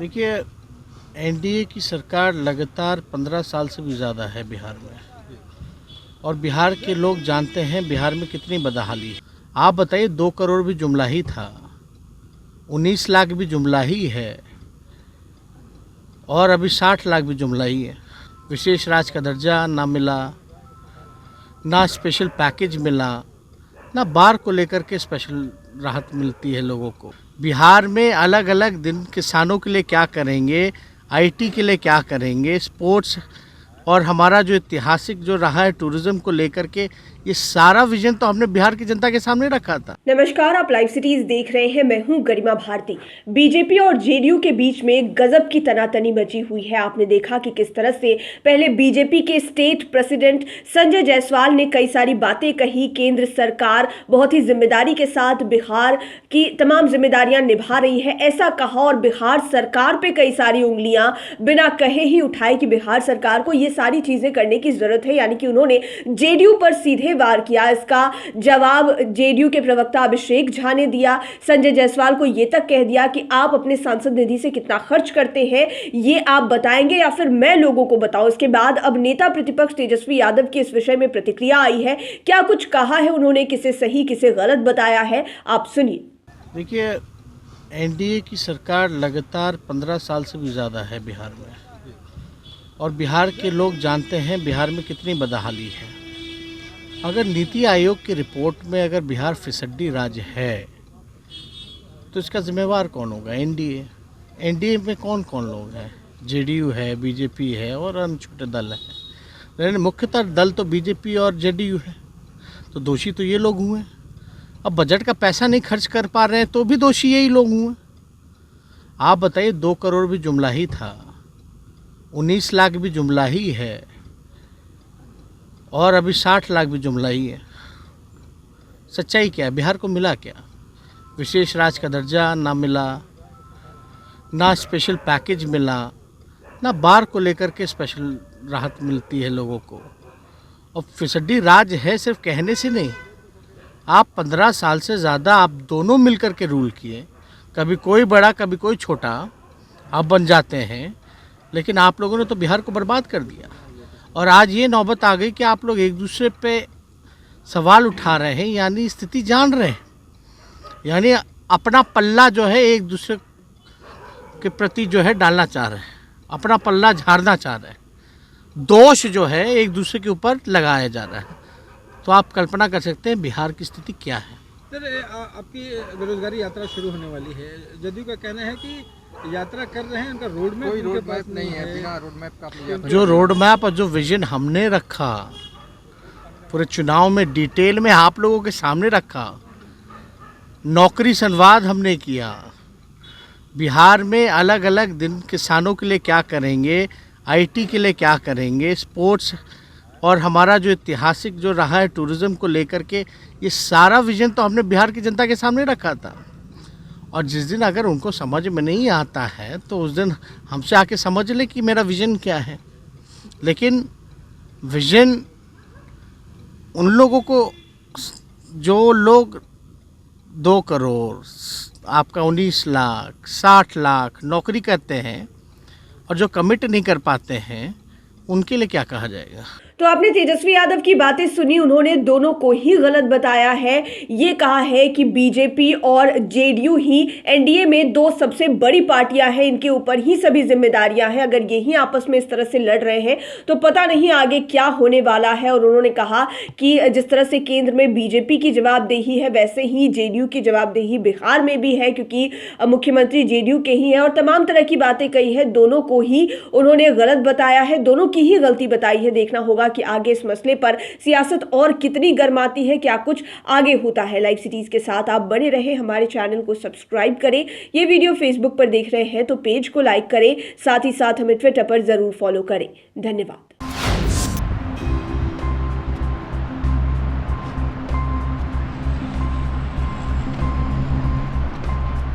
देखिए, एनडीए की सरकार लगातार 15 साल से भी ज़्यादा है बिहार में, और बिहार के लोग जानते हैं बिहार में कितनी बदहाली है। आप बताइए, 2 करोड़ भी जुमला ही था, 19 लाख भी जुमला ही है, और अभी 60 लाख भी जुमला ही है। विशेष राज्य का दर्जा ना मिला, ना स्पेशल पैकेज मिला, ना बार को लेकर के स्पेशल राहत मिलती है लोगों को। बिहार में अलग अलग दिन किसानों के लिए क्या करेंगे, आईटी के लिए क्या करेंगे, स्पोर्ट्स और हमारा जो ऐतिहासिक जो रहा है टूरिज्म को लेकर के, ये सारा विजन तो हमने बिहार की जनता के सामने रखा था। नमस्कार, आप लाइव सिटीज देख रहे हैं। मैं हूं गरिमा भारती। बीजेपी और जेडीयू के बीच में गजब की तनातनी मची हुई है। आपने देखा कि किस तरह से पहले बीजेपी के स्टेट प्रेसिडेंट संजय जायसवाल ने कई सारी बातें कही। केंद्र सरकार बहुत ही जिम्मेदारी के साथ बिहार की तमाम जिम्मेदारियां निभा रही है, ऐसा कहा, और बिहार सरकार पे कई सारी उंगलियां बिना कहे ही उठाई कि बिहार सरकार को ये सारी चीजें करने की जरूरत है। यानी कि उन्होंने जेडीयू पर सीधे वार किया। इसका जवाब जेडीयू के प्रवक्ता अभिषेक झा ने दिया। संजय जायसवाल को यह तक कह दिया कि आप अपने सांसद निधि से कितना खर्च करते हैं ये आप बताएंगे या फिर मैं लोगों को बताऊं। इसके बाद अब नेता प्रतिपक्ष तेजस्वी यादव की इस विषय में प्रतिक्रिया आई है। क्या कुछ कहा है उन्होंने, किसे सही किसे गलत बताया है, आप सुनिए। देखिए, एनडीए की सरकार लगातार 15 साल से भी ज़्यादा है बिहार में, और बिहार के लोग जानते हैं बिहार में कितनी बदहाली है। अगर नीति आयोग की रिपोर्ट में अगर बिहार फिसड्डी राज्य है तो इसका जिम्मेवार कौन होगा? एनडीए। एनडीए में कौन कौन लोग हैं? जेडीयू है, बीजेपी है और अन्य छोटे दल हैं, लेकिन मुख्यतः दल तो बीजेपी और जेडीयू है। तो दोषी तो ये लोग हुए। अब बजट का पैसा नहीं खर्च कर पा रहे हैं तो भी दोषी यही लोग हुए। आप बताइए, 2 करोड़ भी जुमला ही था, 19 लाख भी जुमला ही है, और अभी 60 लाख भी जुमला ही है। सच्चाई क्या है? बिहार को मिला क्या? विशेष राज्य का दर्जा ना मिला, ना स्पेशल पैकेज मिला, ना बार को लेकर के स्पेशल राहत मिलती है लोगों को। और फिसड्डी राज्य है सिर्फ कहने से नहीं। आप 15 साल से ज़्यादा आप दोनों मिलकर के रूल किए, कभी कोई बड़ा कभी कोई छोटा, आप बन जाते हैं, लेकिन आप लोगों ने तो बिहार को बर्बाद कर दिया। और आज ये नौबत आ गई कि आप लोग एक दूसरे पे सवाल उठा रहे हैं, यानी स्थिति जान रहे हैं, यानी अपना पल्ला जो है एक दूसरे के प्रति जो है डालना चाह रहे हैं, अपना पल्ला झाड़ना चाह रहे हैं, दोष जो है एक दूसरे के ऊपर लगाया जा रहा है। तो आप कल्पना कर सकते हैं बिहार की स्थिति क्या है। सर, आपकी बेरोजगारी यात्रा शुरू होने वाली है। जदयू का कहना है कि यात्रा कर रहे हैं, उनका रोड मैप, कोई रोड मैप नहीं है। बिना रोड मैप का जो रोड मैप और जो विजन हमने रखा पूरे चुनाव में डिटेल में आप लोगों के सामने रखा, नौकरी संवाद हमने किया, बिहार में अलग अलग दिन किसानों के लिए क्या करेंगे, आईटी के लिए क्या करेंगे, स्पोर्ट्स और हमारा जो ऐतिहासिक जो रहा है टूरिज्म को लेकर के, ये सारा विजन तो हमने बिहार की जनता के सामने रखा था। और जिस दिन अगर उनको समझ में नहीं आता है तो उस दिन हमसे आके समझ ले कि मेरा विजन क्या है। लेकिन विजन उन लोगों को, जो लोग 2 करोड़, आपका 19 लाख, 60 लाख नौकरी करते हैं और जो कमिट नहीं कर पाते हैं, उनके लिए क्या कहा जाएगा? तो आपने तेजस्वी यादव की बातें सुनी। उन्होंने दोनों को ही गलत बताया है। ये कहा है कि बीजेपी और जेडीयू ही एनडीए में 2 सबसे बड़ी पार्टियां हैं, इनके ऊपर ही सभी जिम्मेदारियां हैं। अगर यही आपस में इस तरह से लड़ रहे हैं तो पता नहीं आगे क्या होने वाला है। और उन्होंने कहा कि जिस तरह से केंद्र में बीजेपी की जवाबदेही है, वैसे ही जेडीयू की जवाबदेही बिहार में भी है, क्योंकि मुख्यमंत्री जेडीयू के ही हैं। और तमाम तरह की बातें कही है। दोनों को ही उन्होंने गलत बताया है, दोनों की ही गलती बताई है। देखना होगा कि आगे इस मसले पर सियासत और कितनी गर्माती है, क्या कुछ आगे होता है। लाइव सिटीज के साथ आप बने रहे, हमारे चैनल को सब्सक्राइब करें। ये वीडियो फेसबुक पर देख रहे हैं तो पेज को लाइक करें, साथ ही साथ हमें ट्विटर पर जरूर फॉलो करें। धन्यवाद।